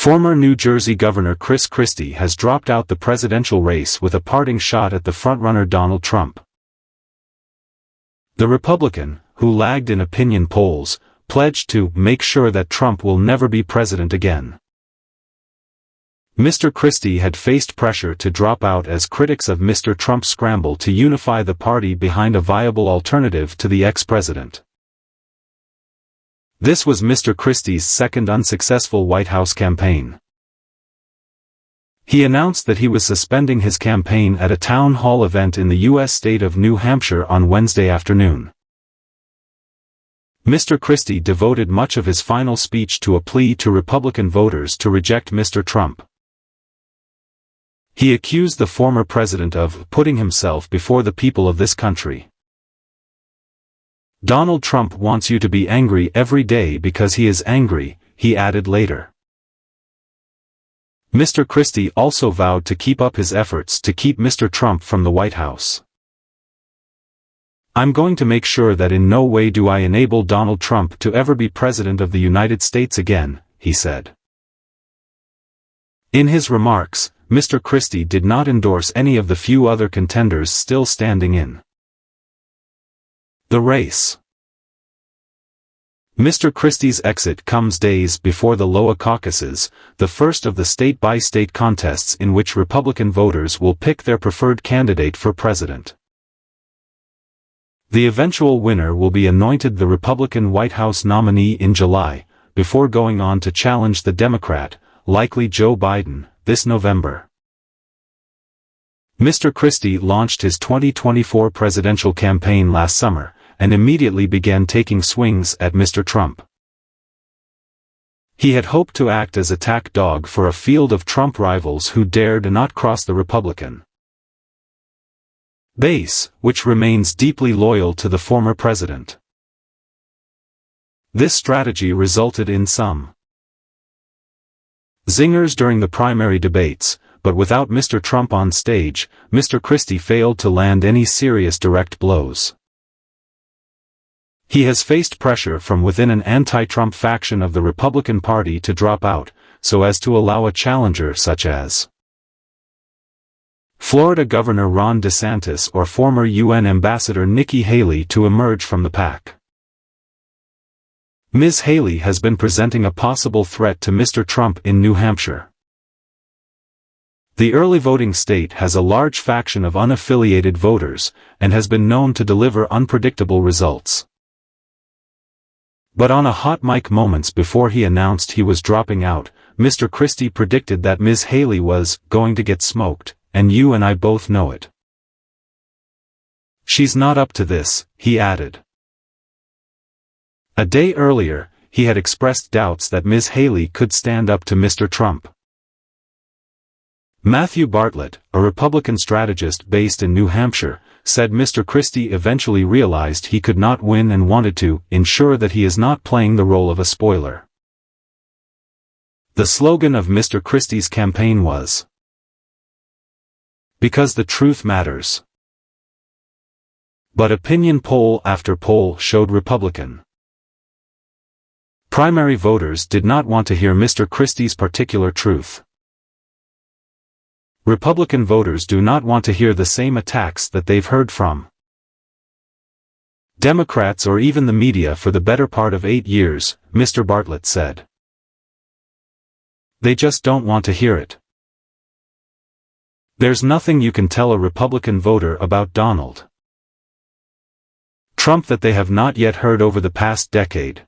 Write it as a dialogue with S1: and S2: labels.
S1: Former New Jersey Governor Christie has dropped out the presidential race with a parting shot at the frontrunner Donald Trump. The Republican, who lagged in opinion polls, pledged to make sure that Trump will never be president again. Mr. Christie had faced pressure to drop out as critics of Mr. Trump's scramble to unify the party behind a viable alternative to the ex-president. This was Mr. Christie's second unsuccessful White House campaign. He announced that he was suspending his campaign at a town hall event in the U.S. state of New Hampshire on Wednesday afternoon. Mr. Christie devoted much of his final speech to a plea to Republican voters to reject Mr. Trump. He accused the former president of putting himself before the people of this country. "Donald Trump wants you to be angry every day because he is angry," he added later. Mr. Christie also vowed to keep up his efforts to keep Mr. Trump from the White House. "I'm going to make sure that in no way do I enable Donald Trump to ever be president of the United States again," he said. In his remarks, Mr. Christie did not endorse any of the few other contenders still standing in the race. Mr. Christie's exit comes days before the Iowa caucuses, the first of the state-by-state contests in which Republican voters will pick their preferred candidate for president. The eventual winner will be anointed the Republican White House nominee in July, before going on to challenge the Democrat, likely Joe Biden, this November. Mr. Christie launched his 2024 presidential campaign last summer, and immediately began taking swings at Mr. Trump. He had hoped to act as attack dog for a field of Trump rivals who dared not cross the Republican base, which remains deeply loyal to the former president. This strategy resulted in some zingers during the primary debates, but without Mr. Trump on stage, Mr. Christie failed to land any serious direct blows. He has faced pressure from within an anti-Trump faction of the Republican Party to drop out, so as to allow a challenger such as Florida Governor Ron DeSantis or former UN Ambassador Nikki Haley to emerge from the pack. Ms. Haley has been presenting a possible threat to Mr. Trump in New Hampshire. The early voting state has a large faction of unaffiliated voters, and has been known to deliver unpredictable results. But on a hot mic moments before he announced he was dropping out, Mr. Christie predicted that Ms. Haley was going to get smoked, and you and I both know it. "She's not up to this," he added. A day earlier, he had expressed doubts that Ms. Haley could stand up to Mr. Trump. Matthew Bartlett, a Republican strategist based in New Hampshire, said Mr. Christie eventually realized he could not win and wanted to ensure that he is not playing the role of a spoiler. The slogan of Mr. Christie's campaign was, "Because the truth matters." But opinion poll after poll showed Republican primary voters did not want to hear Mr. Christie's particular truth. Republican voters do not want to hear the same attacks that they've heard from Democrats or even the media for the better part of 8 years, Mr. Bartlett said. They just don't want to hear it. There's nothing you can tell a Republican voter about Donald Trump that they have not yet heard over the past decade.